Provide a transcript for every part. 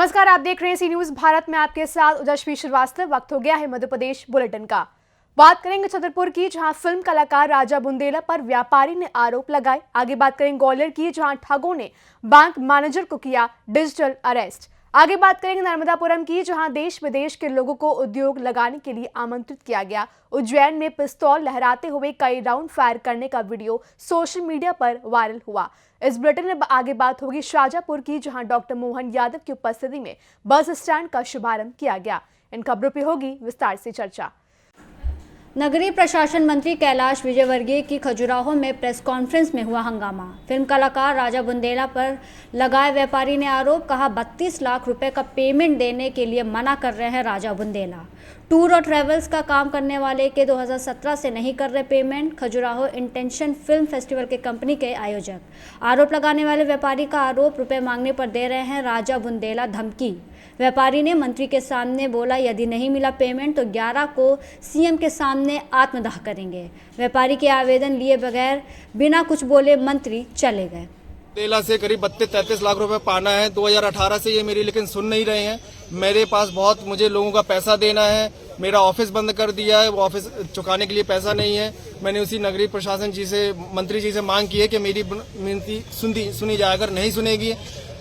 नमस्कार, आप देख रहे हैं सी न्यूज भारत में आपके साथ उदयश्री श्रीवास्तव। वक्त हो गया है मध्य प्रदेश बुलेटिन का। बात करेंगे छतरपुर की, जहां फिल्म कलाकार राजा बुंदेला पर व्यापारी ने आरोप लगाए। आगे बात करेंगे ग्वालियर की, जहां ठगों ने बैंक मैनेजर को किया डिजिटल अरेस्ट। आगे बात करेंगे नर्मदापुरम की, जहां देश विदेश के लोगों को उद्योग लगाने के लिए आमंत्रित किया गया। उज्जैन में पिस्तौल लहराते हुए कई राउंड फायर करने का वीडियो सोशल मीडिया पर वायरल हुआ। इस बुलेटिन में आगे बात होगी शाजापुर की, जहां डॉक्टर मोहन यादव की उपस्थिति में बस स्टैंड का शुभारंभ किया गया। इन खबरों पर होगी विस्तार से चर्चा। नगरीय प्रशासन मंत्री कैलाश विजयवर्गीय की खजुराहो में प्रेस कॉन्फ्रेंस में हुआ हंगामा। फिल्म कलाकार राजा बुंदेला पर लगाए व्यापारी ने आरोप, कहा 32 लाख रुपए का पेमेंट देने के लिए मना कर रहे हैं राजा बुंदेला। टूर और ट्रैवल्स का काम करने वाले के 2017 से नहीं कर रहे payment. Khajuraho intention film festival के कंपनी के आयोजक। आरोप लगाने वाले व्यापारी का आरोप, रुपए मांगने पर दे रहे हैं राजा बुंदेला धमकी। व्यापारी ने मंत्री के सामने बोला, यदि नहीं मिला पेमेंट तो 11 को सीएम के सामने आत्मदाह करेंगे। व्यापारी के आवेदन लिए बगैर बिना कुछ बोले मंत्री चले गए। बुंदेला से करीब 32-33 लाख रुपए पाना है 2018 से ये मेरी, लेकिन सुन नहीं रहे हैं। मेरे पास मुझे लोगों का पैसा देना है। मेरा ऑफिस बंद कर दिया है, वो ऑफिस चुकाने के लिए पैसा नहीं है। मैंने उसी नगरीय प्रशासन जी से, मंत्री जी से मांग की है कि मेरी विनती सुनी जाए। अगर नहीं सुनेगी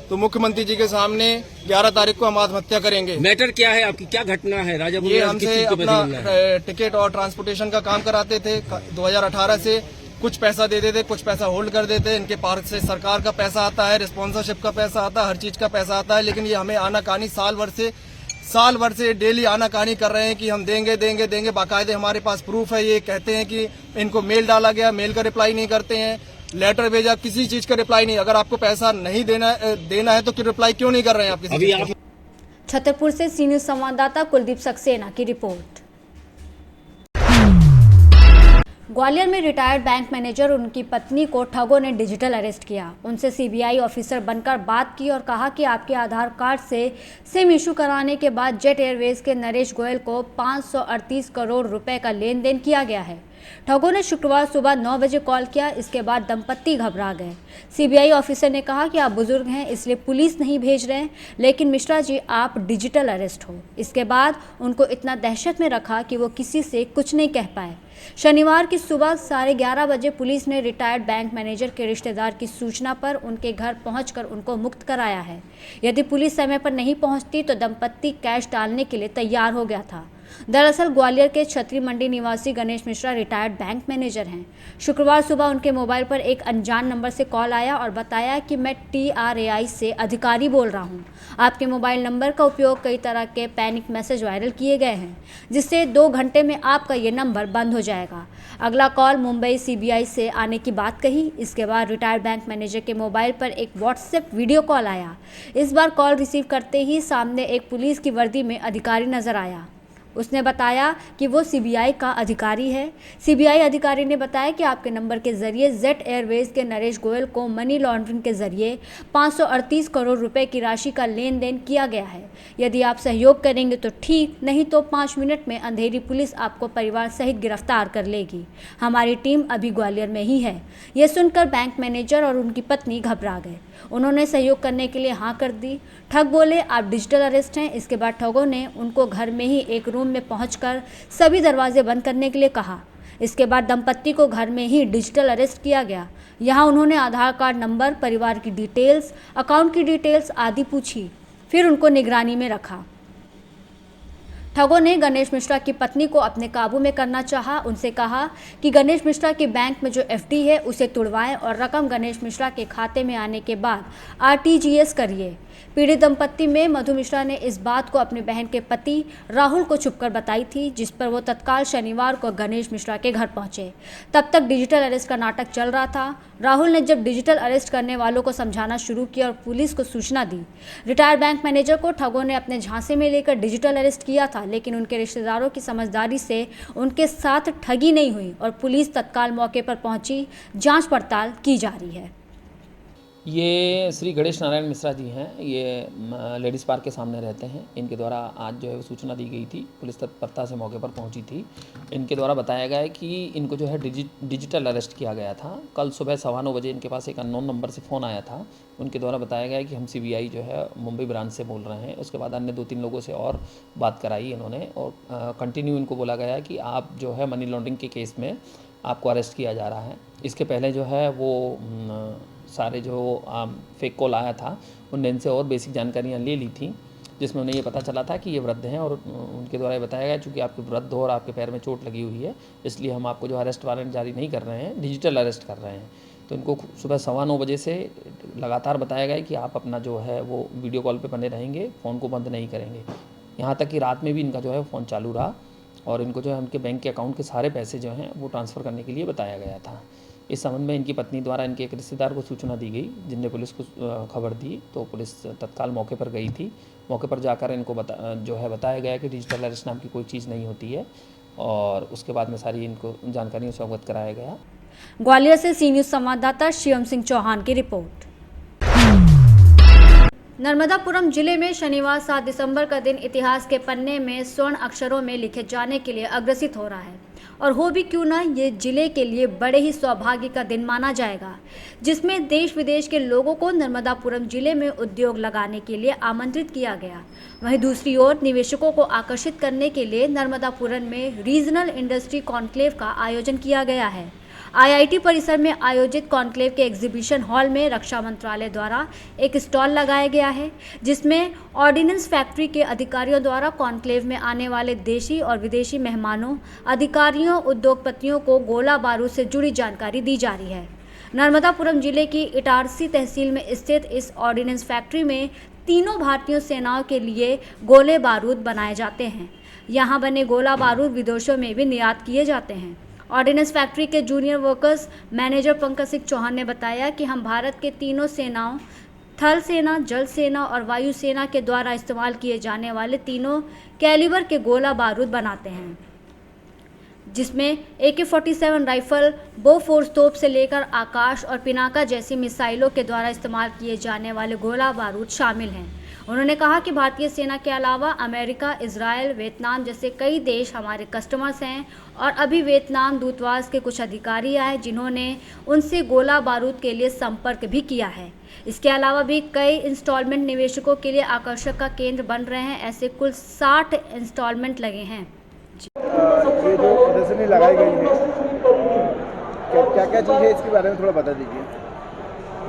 तो मुख्यमंत्री जी के सामने 11 तारीख को हम आत्महत्या करेंगे। मैटर क्या है आपकी, क्या घटना है? राजा ये हमसे अपना टिकट और ट्रांसपोर्टेशन का काम कराते थे 2018 से। कुछ पैसा देते थे, कुछ पैसा होल्ड कर देते। इनके पास से सरकार का पैसा आता है, स्पॉन्सरशिप का पैसा आता है, हर चीज का पैसा आता है, लेकिन ये हमें आनाकानी साल भर से डेली आनाकानी कर रहे हैं कि हम देंगे। बाकायदे हमारे पास प्रूफ है। ये कहते हैं कि इनको मेल डाला गया, मेल का रिप्लाई नहीं करते हैं, लेटर भेजा, किसी चीज का रिप्लाई नहीं। अगर आपको पैसा नहीं देना है तो रिप्लाई क्यों नहीं कर रहे हैं आप किसी चीज? छतरपुर से सी न्यूज संवाददाता कुलदीप सक्सेना की रिपोर्ट। ग्वालियर में रिटायर्ड बैंक मैनेजर और उनकी पत्नी को ठगों ने डिजिटल अरेस्ट किया। उनसे सीबीआई ऑफिसर बनकर बात की और कहा कि आपके आधार कार्ड से सिम इशू कराने के बाद जेट एयरवेज के नरेश गोयल को 538 करोड़ रुपए का लेन देन किया गया है। ठगों ने शुक्रवार सुबह 9 बजे कॉल किया। इसके बाद दंपत्ति घबरा गए। सीबीआई ऑफिसर ने कहा कि आप बुजुर्ग हैं, इसलिए पुलिस नहीं भेज रहे हैं, लेकिन मिश्रा जी आप डिजिटल अरेस्ट हो। इसके बाद उनको इतना दहशत में रखा कि वो किसी से कुछ नहीं कह पाए। शनिवार की सुबह 11:30 बजे पुलिस ने रिटायर्ड बैंक मैनेजर के रिश्तेदार की सूचना पर उनके घर पहुंचकर उनको मुक्त कराया है। यदि पुलिस समय पर नहीं पहुंचती तो दंपत्ति कैश डालने के लिए तैयार हो गया था। दरअसल ग्वालियर के छतरी मंडी निवासी Ganesh Mishra retired bank manager हैं। शुक्रवार सुबह उनके मोबाइल पर एक अनजान नंबर से कॉल आया और बताया कि मैं TRAI से अधिकारी बोल रहा हूं। आपके मोबाइल नंबर का उपयोग कई तरह के पैनिक मैसेज वायरल किए गए हैं, जिससे 2 घंटे में आपका ये नंबर बंद हो जाएगा। अगला कॉल मुंबई CBI से आने की बात कही। इसके बाद रिटायर्ड बैंक मैनेजर के मोबाइल पर एक व्हाट्सएप वीडियो कॉल आया। इस बार कॉल रिसीव करते ही सामने एक पुलिस की वर्दी में अधिकारी नजर आया। उसने बताया कि वो CBI का अधिकारी है। CBI अधिकारी ने बताया कि आपके नंबर के जरिए जेट एयरवेज के नरेश गोयल को मनी लॉन्ड्रिंग के जरिए 538 करोड़ रुपए की राशि का लेन देन किया गया है। यदि आप सहयोग करेंगे तो ठीक, नहीं तो 5 मिनट में अंधेरी पुलिस आपको परिवार सहित गिरफ्तार कर लेगी। हमारी टीम अभी ग्वालियर में ही है। यह सुनकर बैंक मैनेजर और उनकी पत्नी घबरा गए। उन्होंने सहयोग करने के लिए हाँ कर दी। ठग बोले, आप डिजिटल अरेस्ट हैं। इसके बाद ठगों ने उनको घर में ही एक रूम में पहुंचकर सभी दरवाजे बंद करने के लिए कहा। इसके बाद दंपत्ति को घर में ही डिजिटल अरेस्ट किया गया। यहां उन्होंने आधार कार्ड नंबर, परिवार की डिटेल्स, अकाउंट की डिटेल्स आदि पूछी, फिर उनको निगरानी में रखा। ठगों ने गणेश मिश्रा की पत्नी को अपने काबू में करना चाहा। उनसे कहा कि गणेश मिश्रा के बैंक में जो FD है उसे तुड़वाएं और रकम गणेश मिश्रा के खाते में आने के बाद RTGS करिए। पीड़ित दंपत्ति में मधु मिश्रा ने इस बात को अपनी बहन के पति राहुल को छुपकर बताई थी, जिस पर वो तत्काल शनिवार को गणेश मिश्रा के घर पहुंचे। तब तक डिजिटल अरेस्ट का नाटक चल रहा था। राहुल ने जब डिजिटल अरेस्ट करने वालों को समझाना शुरू किया और पुलिस को सूचना दी। रिटायर्ड बैंक मैनेजर को ठगों ने अपने झांसे में लेकर डिजिटल अरेस्ट किया था, लेकिन उनके रिश्तेदारों की समझदारी से उनके साथ ठगी नहीं हुई और पुलिस तत्काल मौके पर पहुंची। जांच पड़ताल की जा रही है। ये श्री गणेश नारायण मिश्रा जी हैं। ये लेडीज़ पार्क के सामने रहते हैं। इनके द्वारा आज जो है वो सूचना दी गई थी, पुलिस तत्परता से मौके पर पहुंची थी। इनके द्वारा बताया गया है कि इनको जो है डिजिटल अरेस्ट किया गया था। कल सुबह 9:15 बजे इनके पास एक अननोन नंबर से फ़ोन आया था। उनके द्वारा बताया गया है कि हम CBI जो है मुंबई ब्रांच से बोल रहे हैं। उसके बाद अन्य 2-3 लोगों से और बात कराई इन्होंने और कंटिन्यू इनको बोला गया है कि आप जो है मनी लॉन्ड्रिंग के केस में आपको अरेस्ट किया जा रहा है। इसके पहले जो है वो सारे जो फेक कॉल आया था उनने इनसे और बेसिक जानकारियाँ ले ली थी, जिसमें उन्हें ये पता चला था कि ये वृद्ध हैं और उनके द्वारा ये बताया गया चूँकि आपके वृद्ध हो और आपके पैर में चोट लगी हुई है, इसलिए हम आपको जो अरेस्ट वारंट जारी नहीं कर रहे हैं, डिजिटल अरेस्ट कर रहे हैं। तो इनको सुबह 9:15 बजे से लगातार बताया गया है कि आप अपना जो है वो वीडियो कॉल पे बने रहेंगे, फ़ोन को बंद नहीं करेंगे। यहाँ तक कि रात में भी इनका जो है फ़ोन चालू रहा और इनको जो है उनके बैंक के अकाउंट के सारे पैसे जो हैं वो ट्रांसफ़र करने के लिए बताया गया था। इस संबंध में इनकी पत्नी द्वारा इनके एक रिश्तेदार को सूचना दी गई, जिनने पुलिस को खबर दी, तो पुलिस तत्काल मौके पर गई थी। मौके पर जाकर इनको बताया गया कि डिजिटल अरेस्ट नाम की कोई चीज़ नहीं होती है और उसके बाद में सारी इनको जानकारियों से अवगत कराया गया। ग्वालियर से सी न्यूज़ संवाददाता शिवम सिंह चौहान की रिपोर्ट। नर्मदापुरम जिले में शनिवार 7 दिसंबर का दिन इतिहास के पन्ने में स्वर्ण अक्षरों में लिखे जाने के लिए अग्रसित हो रहा है और हो भी क्यों ना, ये जिले के लिए बड़े ही सौभाग्य का दिन माना जाएगा, जिसमें देश विदेश के लोगों को नर्मदापुरम जिले में उद्योग लगाने के लिए आमंत्रित किया गया। वहीं दूसरी ओर निवेशकों को आकर्षित करने के लिए नर्मदापुरम में रीजनल इंडस्ट्री कॉन्क्लेव का आयोजन किया गया है। IIT परिसर में आयोजित कॉन्क्लेव के एग्जीबिशन हॉल में रक्षा मंत्रालय द्वारा एक स्टॉल लगाया गया है, जिसमें ऑर्डिनेंस फैक्ट्री के अधिकारियों द्वारा कॉन्क्लेव में आने वाले देशी और विदेशी मेहमानों, अधिकारियों, उद्योगपतियों को गोला बारूद से जुड़ी जानकारी दी जा रही है। नर्मदापुरम जिले की इटारसी तहसील में स्थित इस ऑर्डिनेंस फैक्ट्री में तीनों भारतीय सेनाओं के लिए गोले बारूद बनाए जाते हैं। यहाँ बने गोला बारूद विदेशों में भी निर्यात किए जाते हैं। ऑर्डिनेंस फैक्ट्री के junior workers manager Pankaj Singh Chauhan ने बताया कि हम भारत के तीनों सेनाओं, थल सेना, जल सेना और वायु सेना के द्वारा इस्तेमाल किए जाने वाले तीनों कैलिबर के गोला बारूद बनाते हैं, जिसमें AK-47 राइफल, बोफोर्स तोप से लेकर आकाश और पिनाका जैसी मिसाइलों के द्वारा इस्तेमाल किए जाने वाले गोला बारूद शामिल हैं। उन्होंने कहा कि भारतीय सेना के अलावा अमेरिका, इजराइल, वियतनाम जैसे कई देश हमारे कस्टमर्स हैं और अभी वियतनाम दूतावास के कुछ अधिकारी आए जिन्होंने उनसे गोला बारूद के लिए संपर्क भी किया है। इसके अलावा भी कई इंस्टॉलमेंट निवेशकों के लिए आकर्षक का केंद्र बन रहे हैं। ऐसे कुल 60 इंस्टॉलमेंट लगे हैं। ये जो प्रदर्शनी लगाई गई है, क्या क्या चीज़ है, इसके बारे में थोड़ा बता दीजिए।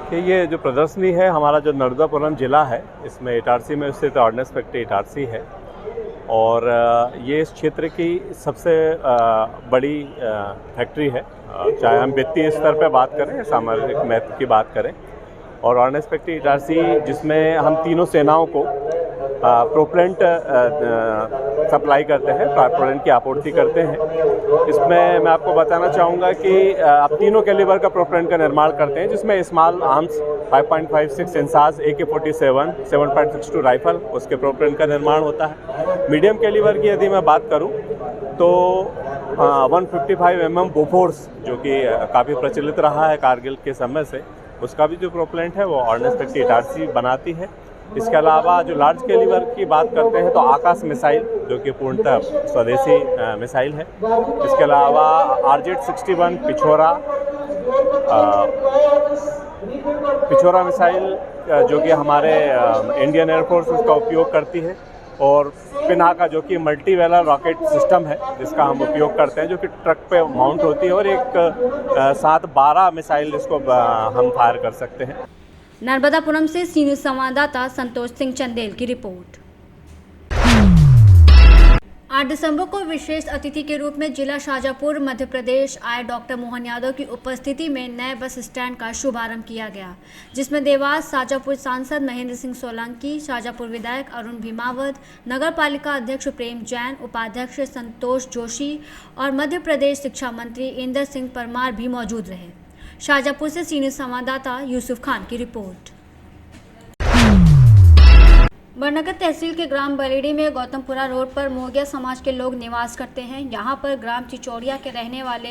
कि ये जो प्रदर्शनी है, हमारा जो नर्मदापुरम जिला है, इसमें इटारसी में स्थित ऑर्डिनेंस फैक्ट्री इटारसी है और ये इस क्षेत्र की सबसे बड़ी फैक्ट्री है, चाहे हम वित्तीय स्तर पर बात करें या सामरिक महत्व की बात करें। और ऑर्डिनेंस फैक्ट्री इटारसी, जिसमें हम तीनों सेनाओं को प्रोपेलेंट सप्लाई करते हैं, प्रोपेलेंट की आपूर्ति करते हैं। इसमें मैं आपको बताना चाहूँगा कि आप तीनों कैलिबर का प्रोपेलेंट का निर्माण करते हैं, जिसमें small arms 5.56 INSAS AK-47 7.62 rifle, उसके प्रोपेलेंट का निर्माण होता है। मीडियम कैलिबर की यदि मैं बात करूँ तो 155 mm बोफोर्स, जो कि काफ़ी प्रचलित रहा है कारगिल के समय से, उसका भी जो प्रोपेलेंट है वो ऑर्डिनेंस फैक्ट्री इटारसी बनाती है। इसके अलावा जो लार्ज कैलिबर की बात करते हैं तो आकाश मिसाइल, जो कि पूर्णतः स्वदेशी मिसाइल है। इसके अलावा RZ-61 पिछोरा मिसाइल, जो कि हमारे इंडियन एयरफोर्स उसका उपयोग करती है। और पिनाका, जो कि मल्टी वेलर रॉकेट सिस्टम है, जिसका हम उपयोग करते हैं, जो कि ट्रक पे माउंट होती है और एक साथ 12 मिसाइल इसको हम फायर कर सकते हैं। नर्मदापुरम से सी न्यूज़ संवाददाता संतोष सिंह चंदेल की रिपोर्ट। 8 दिसंबर को विशेष अतिथि के रूप में जिला शाजापुर मध्य प्रदेश आए डॉक्टर मोहन यादव की उपस्थिति में नए बस स्टैंड का शुभारंभ किया गया, जिसमें देवास शाजापुर सांसद महेंद्र सिंह सोलंकी, शाजापुर विधायक अरुण भीमावत, नगर पालिका अध्यक्ष प्रेम जैन, उपाध्यक्ष संतोष जोशी और मध्य प्रदेश शिक्षा मंत्री इंदर सिंह परमार भी मौजूद रहे। शाजापुर से सी न्यूज़ संवाददाता यूसुफ खान की रिपोर्ट। बरनगर तहसील के ग्राम बलेडी में गौतमपुरा रोड पर मोगिया समाज के लोग निवास करते हैं। यहां पर ग्राम चिचौड़िया के रहने वाले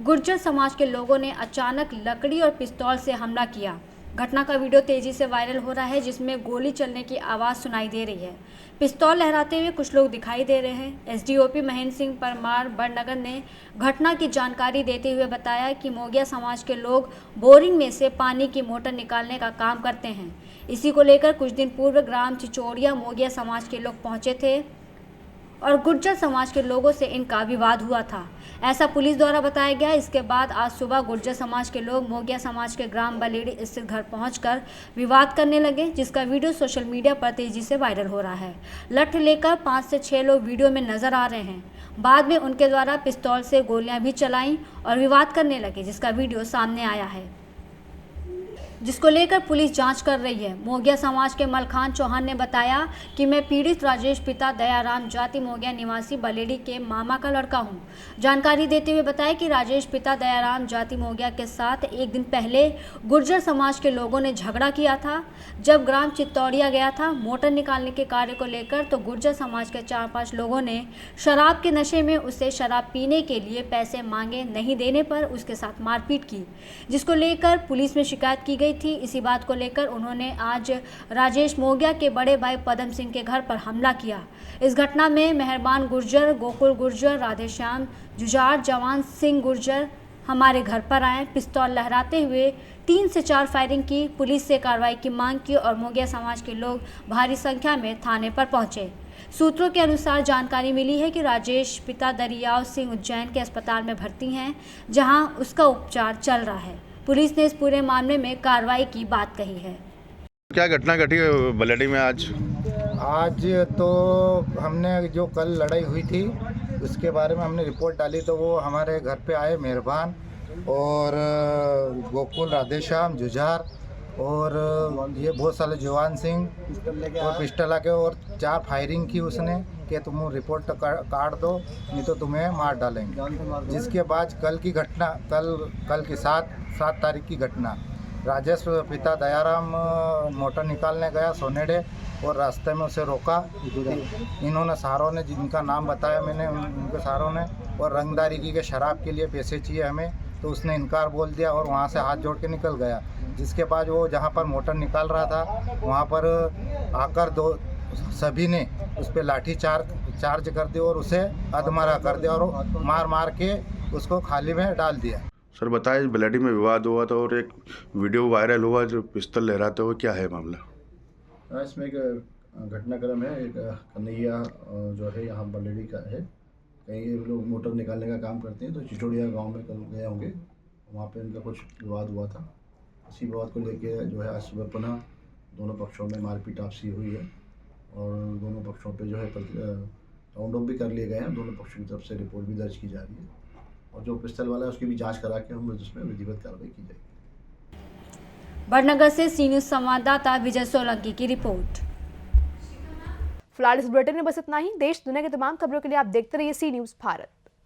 गुर्जर समाज के लोगों ने अचानक लकड़ी और पिस्तौल से हमला किया, घटना का वीडियो तेजी से वायरल हो रहा है, जिसमें गोली चलने की आवाज़ सुनाई दे रही है। पिस्तौल लहराते हुए कुछ लोग दिखाई दे रहे हैं। एसडीओपी महेंद्र सिंह परमार बड़नगर ने घटना की जानकारी देते हुए बताया कि मोगिया समाज के लोग बोरिंग में से पानी की मोटर निकालने का काम करते हैं। इसी को लेकर कुछ दिन पूर्व ग्राम चिचोड़िया मोगिया समाज के लोग पहुंचे थे और गुर्जर समाज के लोगों से इनका विवाद हुआ था, ऐसा पुलिस द्वारा बताया गया। इसके बाद आज सुबह गुर्जर समाज के लोग मोगिया समाज के ग्राम बलेड़ी स्थित घर पहुंचकर विवाद करने लगे, जिसका वीडियो सोशल मीडिया पर तेजी से वायरल हो रहा है। लठ लेकर 5 से 6 लोग वीडियो में नजर आ रहे हैं। बाद में उनके द्वारा पिस्तौल से गोलियां भी चलाईं और विवाद करने लगे, जिसका वीडियो सामने आया है, जिसको लेकर पुलिस जांच कर रही है। मोगिया समाज के मलखान चौहान ने बताया कि मैं पीड़ित राजेश पिता दयाराम जाति मोगिया निवासी बलेड़ी के मामा का लड़का हूं। जानकारी देते हुए बताया कि राजेश पिता दयाराम जाति मोगिया के साथ एक दिन पहले गुर्जर समाज के लोगों ने झगड़ा किया था। जब ग्राम चित्तौड़िया गया था मोटर निकालने के कार्य को लेकर, तो गुर्जर समाज के 4-5 लोगों ने शराब के नशे में उससे शराब पीने के लिए पैसे मांगे, नहीं देने पर उसके साथ मारपीट की, जिसको लेकर पुलिस में शिकायत की गई थी। इसी बात को लेकर उन्होंने आज राजेश मोगिया के बड़े भाई पदम सिंह के घर पर हमला किया। इस घटना में मेहरबान गुर्जर, गोकुल गुर्जर, राधेश्याम जुझार, जवान सिंह गुर्जर हमारे घर पर आए, पिस्तौल लहराते हुए 3 से 4 फायरिंग की, पुलिस से कार्रवाई की मांग की और मोगिया समाज के लोग भारी संख्या में थाने पर पहुंचे। सूत्रों के अनुसार जानकारी मिली है कि राजेश पिता दरियाव सिंह उज्जैन के अस्पताल में भर्ती हैं, जहां उसका उपचार चल रहा है। पुलिस ने इस पूरे मामले में कार्रवाई की बात कही है। क्या घटना घटी बलेड़ी में आज? आज तो हमने जो कल लड़ाई हुई थी उसके बारे में हमने रिपोर्ट डाली, तो वो हमारे घर पे आए मेहरबान और गोकुल, राधेश्याम जुझार और ये बहुत सारे जवान सिंह और पिस्टल के और 4 फायरिंग की उसने कि तुम रिपोर्ट काट दो नहीं तो तुम्हें मार डालेंगे। जिसके बाद कल की घटना, कल की 7 तारीख की घटना, राजेश पिता दयाराम मोटर निकालने गया सोनेडे और रास्ते में उसे रोका। इन्होंने सारों ने, जिनका नाम बताया मैंने, उनके सारों ने, और रंगदारी की के शराब के लिए पैसे चाहिए हमें, तो उसने इनकार बोल दिया और वहाँ से हाथ जोड़ के निकल गया। जिसके बाद वो जहाँ पर मोटर निकाल रहा था वहाँ पर आकर सभी ने उस पर लाठी चार्ज कर दिया और उसे अधमरा कर दिया और मार के उसको खाली में डाल दिया। सर बताइए, बलेड़ी में विवाद हुआ था और एक वीडियो वायरल हुआ जो पिस्तौल लहराते हुए, क्या है मामला? इसमें एक घटनाक्रम है, एक कन्हैया जो है यहाँ बलेड़ी का है, कहीं लोग मोटर निकालने का काम करते हैं, तो चिचोड़िया गांव में कल गए होंगे, वहाँ पे इनका कुछ विवाद हुआ था। इसी विवाद को लेके जो है आज सुबह पुनः दोनों पक्षों में मारपीट आपसी हुई है और दोनों पक्षों पे जो है राउंड अप भी कर लिए गए हैं। दोनों पक्षों की तरफ से रिपोर्ट भी दर्ज की जा रही है और जो पिस्तौल वाला है उसकी भी जांच करा के हम उसमें विधिवत कार्रवाई की जाएगी। बड़नगर से सी न्यूज़ संवाददाता विजय सोलंकी की रिपोर्ट। फिलहाल इस बुलेटिन में बस इतना ही। देश दुनिया की तमाम खबरों के लिए आप देखते रहिए सी न्यूज़ भारत।